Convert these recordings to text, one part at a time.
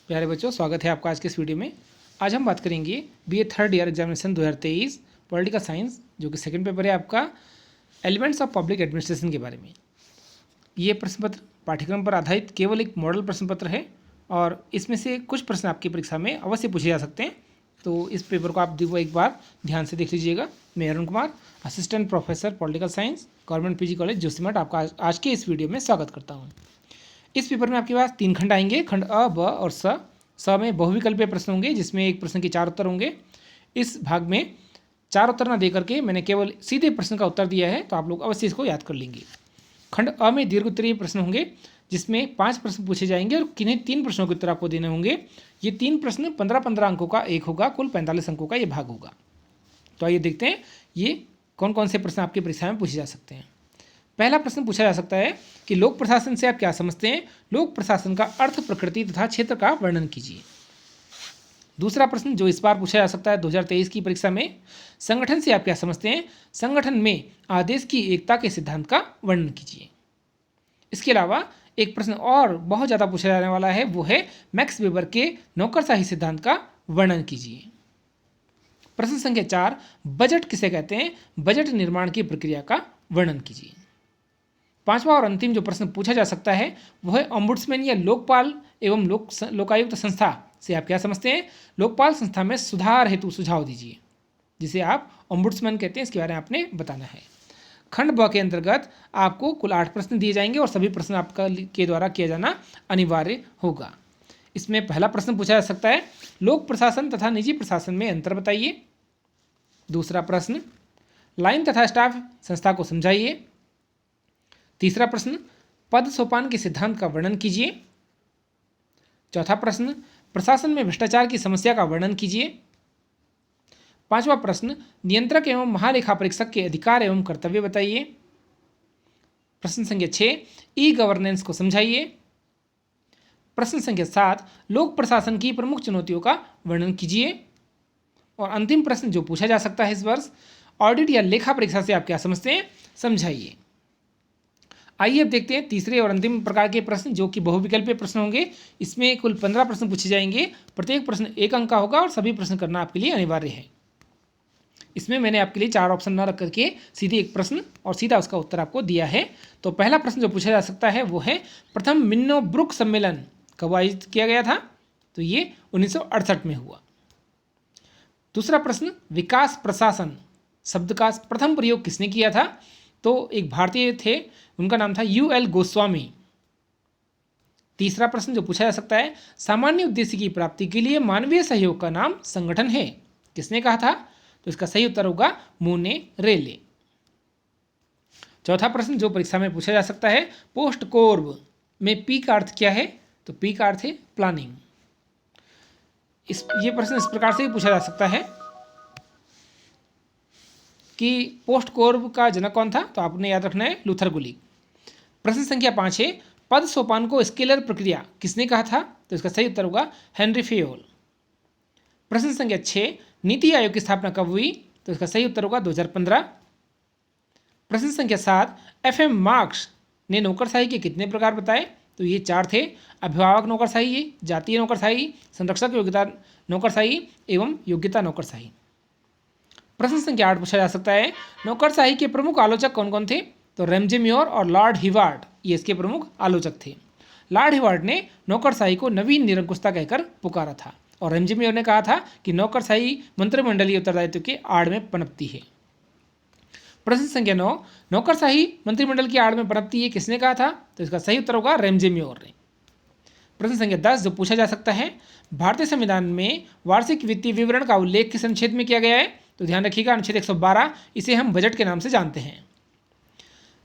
प्यारे बच्चों, स्वागत है आपका आज के इस वीडियो में। आज हम बात करेंगे BA third year examination 2023 political science, जो कि सेकंड पेपर है आपका एलिमेंट्स ऑफ पब्लिक एडमिनिस्ट्रेशन के बारे में। ये प्रश्न पत्र पाठ्यक्रम पर आधारित केवल एक मॉडल प्रश्न पत्र है और इसमें से कुछ प्रश्न आपकी परीक्षा में अवश्य पूछे जा सकते हैं। तो इस पेपर को आप एक बार ध्यान से देख लीजिएगा। मैं Arun Kumar, assistant professor political science, government PG college Joshimath, आपका आज के इस वीडियो में स्वागत करता हूँ। इस पेपर में आपके पास 3 खंड आएंगे, खंड अ, ब और स। में बहुविकल्पीय प्रश्न होंगे जिसमें एक प्रश्न के 4 उत्तर होंगे। इस भाग में 4 उत्तर न दे करके मैंने केवल सीधे प्रश्न का उत्तर दिया है, तो आप लोग अवश्य इसको याद कर लेंगे। खंड अ में दीर्घ उत्तरीय प्रश्न होंगे जिसमें 5 प्रश्न पूछे जाएंगे और किन्हीं 3 प्रश्नों के उत्तर आपको देने होंगे। ये 3 प्रश्न 15-15 अंकों का एक होगा, कुल 45 अंकों का ये भाग होगा। तो आइए देखते हैं ये कौन कौन से प्रश्न आपकी परीक्षा में पूछे जा सकते हैं। पहला प्रश्न पूछा जा सकता है कि लोक प्रशासन से आप क्या समझते हैं? लोक प्रशासन का अर्थ, प्रकृति तथा क्षेत्र का वर्णन कीजिए। दूसरा प्रश्न जो इस बार पूछा जा सकता है 2023 की परीक्षा में, संगठन से आप क्या समझते हैं? संगठन में आदेश की एकता के सिद्धांत का वर्णन कीजिए। इसके अलावा एक प्रश्न और बहुत ज़्यादा पूछा जाने वाला है, वो है मैक्स वेबर के नौकरशाही सिद्धांत का वर्णन कीजिए। प्रश्न संख्या 4, बजट किसे कहते हैं? बजट निर्माण की प्रक्रिया का वर्णन कीजिए। पांचवा और अंतिम जो प्रश्न पूछा जा सकता है वह है ओम्बुड्समैन या लोकपाल एवं लोकायुक्त संस्था से आप क्या समझते हैं? लोकपाल संस्था में सुधार हेतु सुझाव दीजिए, जिसे आप ओम्बुड्समैन कहते हैं। इसके बारे में आपने बताना है। खंड ब के अंतर्गत आपको कुल 8 प्रश्न दिए जाएंगे और सभी प्रश्न आपका के द्वारा किया जाना अनिवार्य होगा। इसमें पहला प्रश्न पूछा जा सकता है, लोक प्रशासन तथा निजी प्रशासन में अंतर बताइए। दूसरा प्रश्न, लाइन तथा स्टाफ संस्था को समझाइए। तीसरा प्रश्न, पद सोपान के सिद्धांत का वर्णन कीजिए। चौथा प्रश्न, प्रशासन में भ्रष्टाचार की समस्या का वर्णन कीजिए। पांचवा प्रश्न, नियंत्रक एवं महालेखा परीक्षक के अधिकार एवं कर्तव्य बताइए। प्रश्न संख्या 6, ई गवर्नेंस को समझाइए। प्रश्न संख्या 7, लोक प्रशासन की प्रमुख चुनौतियों का वर्णन कीजिए। और अंतिम प्रश्न जो पूछा जा सकता है इस वर्ष, ऑडिट या लेखा परीक्षा से आप क्या समझते हैं? समझाइए। आइए अब देखते हैं तीसरे और अंतिम प्रकार के प्रश्न जो कि बहुविकल्पीय प्रश्न होंगे। इसमें कुल 15 प्रश्न पूछे जाएंगे। प्रत्येक प्रश्न 1 अंक का होगा और सभी प्रश्न करना आपके लिए अनिवार्य है। इसमें मैंने आपके लिए 4 ऑप्शन न रख करके सीधे एक प्रश्न और सीधा उसका उत्तर आपको दिया है। तो पहला प्रश्न जो पूछा जा सकता है वो है, प्रथम मिन्नो-ब्रुक सम्मेलन कब आयोजित किया गया था? तो ये 1968 में हुआ। दूसरा प्रश्न, विकास प्रशासन शब्द का प्रथम प्रयोग किसने किया था? तो एक भारतीय थे, उनका नाम था UL गोस्वामी। तीसरा प्रश्न जो पूछा जा सकता है, सामान्य उद्देश्य की प्राप्ति के लिए मानवीय सहयोग का नाम संगठन है, किसने कहा था? तो इसका सही उत्तर होगा मोनेरेले। चौथा प्रश्न जो परीक्षा में पूछा जा सकता है, पोस्ट कोर्ब में पी का अर्थ क्या है? तो पी का अर्थ है प्लानिंग। ये प्रश्न इस प्रकार से भी पूछा जा सकता है कि पोस्ट कोर्ब का जनक कौन था? तो आपने याद रखना है लूथर गुलिक। प्रश्न संख्या 5 है, पद सोपान को स्केलर प्रक्रिया किसने कहा था? तो इसका सही उत्तर होगा हेनरी फेयोल। प्रश्न संख्या 6, नीति आयोग की स्थापना कब हुई? तो इसका सही उत्तर होगा 2015। प्रश्न संख्या 7, FM मार्क्स ने नौकरशाही के कितने प्रकार बताए? तो ये 4 थे, अभिभावक नौकरशाही, जातीय नौकरशाही, संरक्षक योग्यता नौकरशाही एवं योग्यता नौकरशाही। प्रश्न संख्या 8 पूछा जा सकता है, नौकरशाही के प्रमुख आलोचक कौन कौन थे? तो रैमजे म्योर और लॉर्ड हिवार्ड ये इसके प्रमुख आलोचक थे। लॉर्ड हिवार्ड ने नौकरशाही को नवीन निरंकुशता कहकर पुकारा था और रैमजे म्योर ने कहा था कि नौकरशाही मंत्रिमंडलीय उत्तरदायित्व के आड़ में पनपती है। प्रश्न संख्या 9, नौकरशाही मंत्रिमंडल की आड़ में पनपती है, किसने कहा था? तो इसका सही उत्तर होगा रैमजे म्योर ने। प्रश्न संख्या 10 जो पूछा जा सकता है, भारतीय संविधान में वार्षिक वित्तीय विवरण का उल्लेख किस अनुच्छेद में किया गया है? तो ध्यान रखिएगा अनुच्छेद 112, इसे हम बजट के नाम से जानते हैं।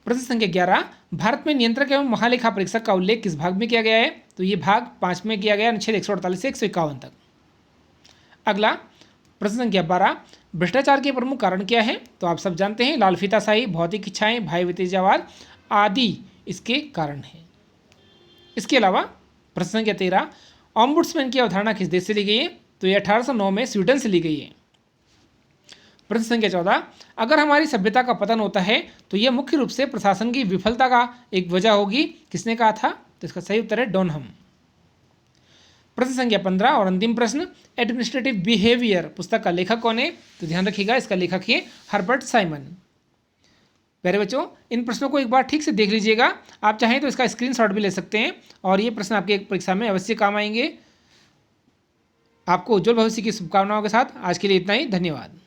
प्रश्न संख्या 11, भारत में नियंत्रक एवं महालेखा परीक्षक का उल्लेख किस भाग में किया गया है? तो ये भाग 5 में किया गया, अनुच्छेद 148 से 151 तक। अगला प्रश्न संख्या 12, भ्रष्टाचार के प्रमुख कारण क्या है? तो आप सब जानते हैं, लाल फीताशाही, भौतिक इच्छाएं, भाई भतीजावाद आदि इसके कारण हैं। इसके अलावा प्रश्न संख्या 13, ओम्बुड्समैन की अवधारणा किस देश से ली गई है? तो ये 1809 में स्वीडन से ली गई है। प्रश्न संख्या 14, अगर हमारी सभ्यता का पतन होता है तो यह मुख्य रूप से प्रशासन की विफलता का एक वजह होगी, किसने कहा था? तो इसका सही उत्तर है डोनहम। प्रश्न संख्या 15 और अंतिम प्रश्न, एडमिनिस्ट्रेटिव बिहेवियर पुस्तक का लेखक कौन है? तो ध्यान रखिएगा, इसका लेखक है हर्बर्ट साइमन। प्यारे बच्चों, इन प्रश्नों को एक बार ठीक से देख लीजिएगा। आप चाहें तो इसका स्क्रीनशॉट भी ले सकते हैं और ये प्रश्न आपके परीक्षा में अवश्य काम आएंगे। आपको उज्जवल भविष्य की शुभकामनाओं के साथ आज के लिए इतना ही। धन्यवाद।